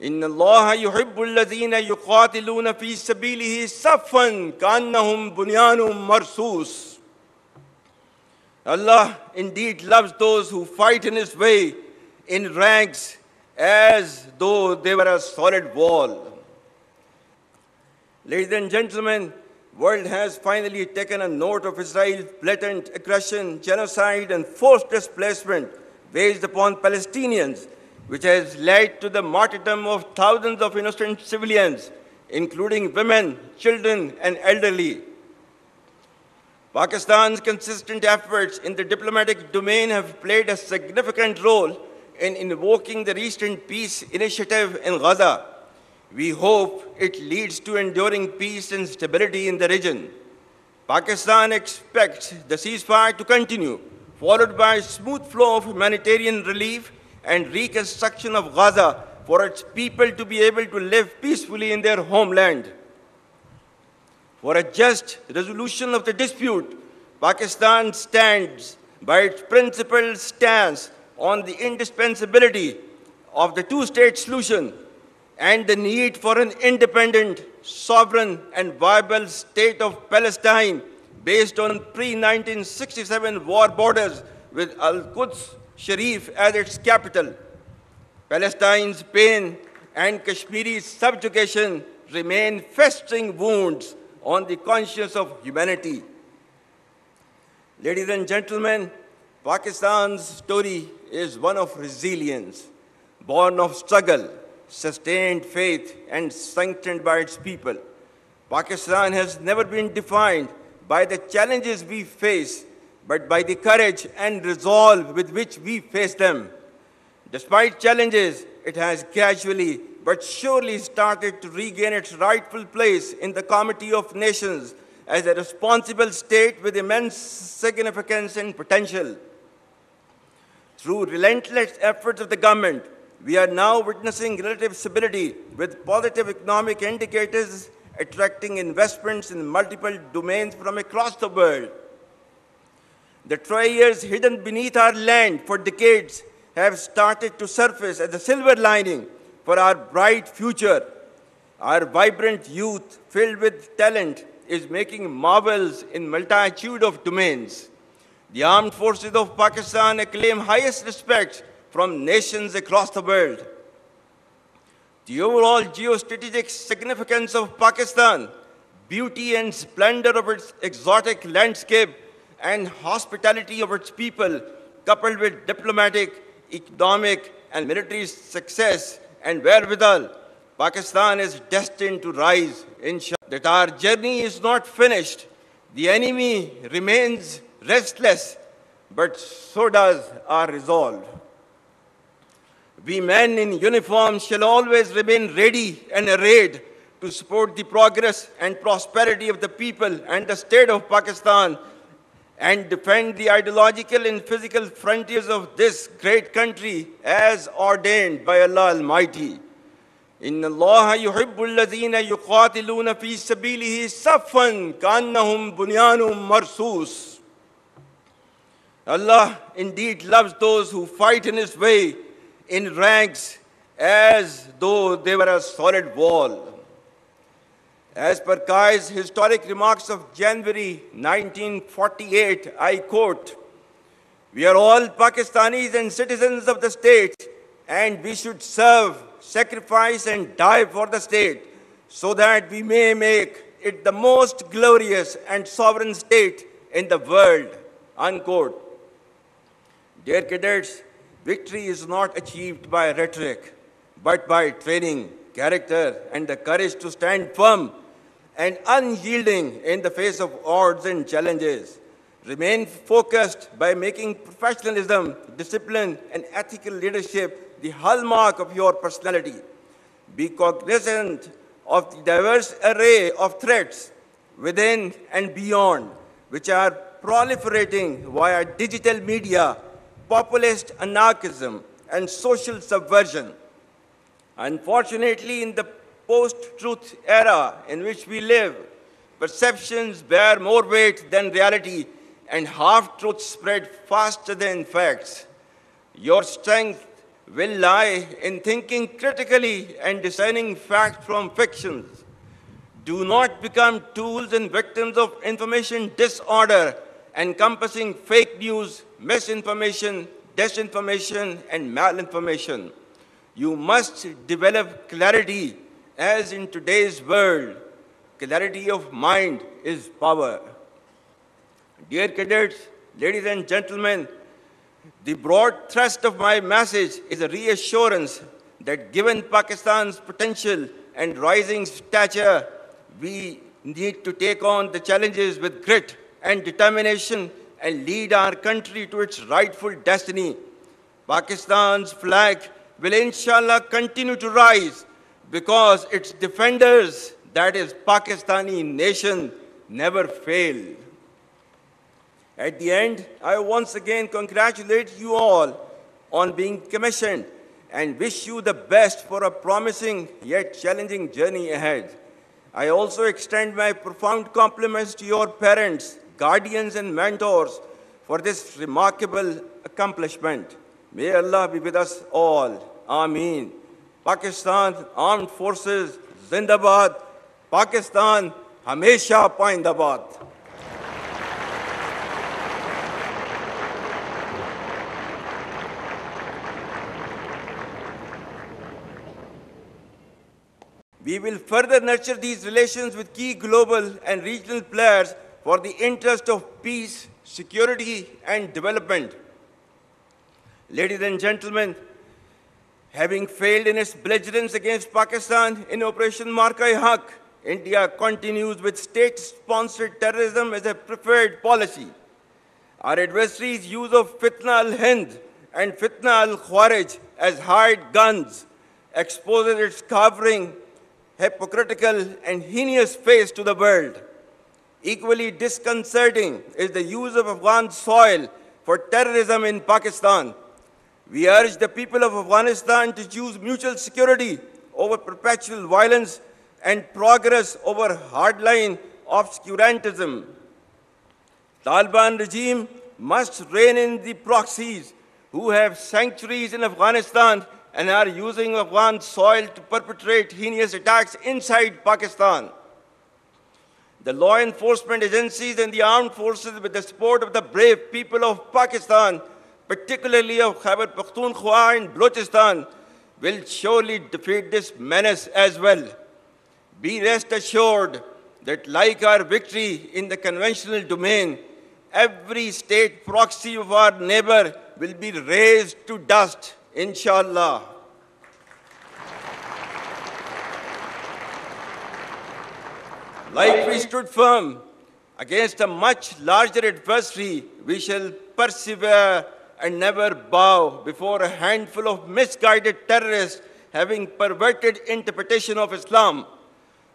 إن الله يحب الذين يقاتلون في سبيله صفا كأنهم بنيان مرصوص. Allah indeed loves those who fight in His way in ranks as though they were a solid wall. Ladies and gentlemen, the world has finally taken a note of Israel's blatant aggression, genocide, and forced displacement waged upon Palestinians, which has led to the martyrdom of thousands of innocent civilians, including women, children, and elderly. Pakistan's consistent efforts in the diplomatic domain have played a significant role in invoking the recent peace initiative in Gaza. We hope it leads to enduring peace and stability in the region. Pakistan expects the ceasefire to continue, followed by a smooth flow of humanitarian relief and reconstruction of Gaza for its people to be able to live peacefully in their homeland. For a just resolution of the dispute, Pakistan stands by its principled stance on the indispensability of the two-state solution and the need for an independent, sovereign, and viable state of Palestine based on pre-1967 war borders with Al-Quds Sharif as its capital. Palestine's pain and Kashmiri's subjugation remain festering wounds on the conscience of humanity. Ladies and gentlemen, Pakistan's story is one of resilience, born of struggle, sustained faith, and sanctioned by its people. Pakistan has never been defined by the challenges we face, but by the courage and resolve with which we face them. Despite challenges, it has gradually but surely started to regain its rightful place in the Committee of Nations as a responsible state with immense significance and potential. Through relentless efforts of the government, we are now witnessing relative stability with positive economic indicators attracting investments in multiple domains from across the world. The treasures hidden beneath our land for decades have started to surface as a silver lining for our bright future. Our vibrant youth, filled with talent, is making marvels in multitude of domains. The armed forces of Pakistan acclaim highest respect from nations across the world. The overall geostrategic significance of Pakistan, beauty and splendor of its exotic landscape, and hospitality of its people, coupled with diplomatic, economic, and military success and wherewithal, Pakistan is destined to rise, inshallah. That our journey is not finished. The enemy remains restless, but so does our resolve. We men in uniform shall always remain ready and arrayed to support the progress and prosperity of the people and the state of Pakistan and defend the ideological and physical frontiers of this great country as ordained by Allah Almighty. إن الله يحب الذين يقاتلون في سبيله صفا كأنهم بنيان مرصوص. Allah indeed loves those who fight in His way in ranks as though they were a solid wall. As per Kai's historic remarks of January 1948, I quote, "We are all Pakistanis and citizens of the state, and we should serve, sacrifice, and die for the state, so that we may make it the most glorious and sovereign state in the world." Unquote. Dear cadets, victory is not achieved by rhetoric, but by training, character, and the courage to stand firm and unyielding in the face of odds and challenges. Remain focused by making professionalism, discipline, and ethical leadership the hallmark of your personality. Be cognizant of the diverse array of threats within and beyond, which are proliferating via digital media, populist anarchism, and social subversion. Unfortunately, in the post-truth era in which we live, perceptions bear more weight than reality, and half-truths spread faster than facts. Your strength will lie in thinking critically and discerning fact from fictions. Do not become tools and victims of information disorder, encompassing fake news, misinformation, disinformation, and malinformation. You must develop clarity, as in today's world, clarity of mind is power. Dear cadets, ladies and gentlemen, the broad thrust of my message is a reassurance that given Pakistan's potential and rising stature, we need to take on the challenges with grit and determination and lead our country to its rightful destiny. Pakistan's flag will inshallah continue to rise because its defenders, that is Pakistani nation, never fail. At the end, I once again congratulate you all on being commissioned and wish you the best for a promising yet challenging journey ahead. I also extend my profound compliments to your parents, guardians, and mentors for this remarkable accomplishment. May Allah be with us all. Ameen. Pakistan Armed Forces, Zindabad. Pakistan, Hamesha Paindabad. We will further nurture these relations with key global and regional players for the interest of peace, security, and development. Ladies and gentlemen, having failed in its belligerence against Pakistan in Operation Marka-e-Haq, India continues with state-sponsored terrorism as a preferred policy. Our adversaries' use of Fitna al-Hind and Fitna al-Khawarij as hired guns exposes its cowering, hypocritical, and heinous face to the world. Equally disconcerting is the use of Afghan soil for terrorism in Pakistan. We urge the people of Afghanistan to choose mutual security over perpetual violence and progress over hardline obscurantism. Taliban regime must rein in the proxies who have sanctuaries in Afghanistan and are using Afghan soil to perpetrate heinous attacks inside Pakistan. The law enforcement agencies and the armed forces, with the support of the brave people of Pakistan, particularly of Khyber Pakhtunkhwa and Balochistan, will surely defeat this menace as well. Be rest assured that like our victory in the conventional domain, every state proxy of our neighbor will be razed to dust, inshallah. Like we stood firm against a much larger adversary, we shall persevere and never bow before a handful of misguided terrorists having perverted interpretation of Islam.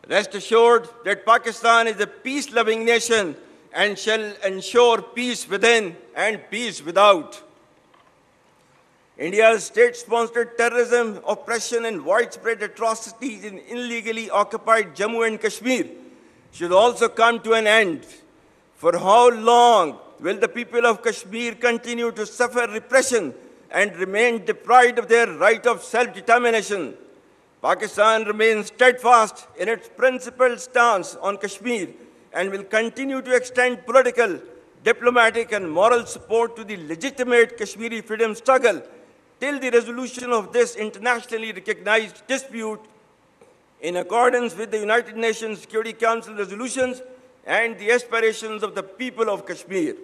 Rest assured that Pakistan is a peace-loving nation and shall ensure peace within and peace without. India's state-sponsored terrorism, oppression, and widespread atrocities in illegally occupied Jammu and Kashmir should also come to an end. For how long will the people of Kashmir continue to suffer repression and remain deprived of their right of self-determination? Pakistan remains steadfast in its principled stance on Kashmir and will continue to extend political, diplomatic, and moral support to the legitimate Kashmiri freedom struggle till the resolution of this internationally recognized dispute in accordance with the United Nations Security Council resolutions and the aspirations of the people of Kashmir.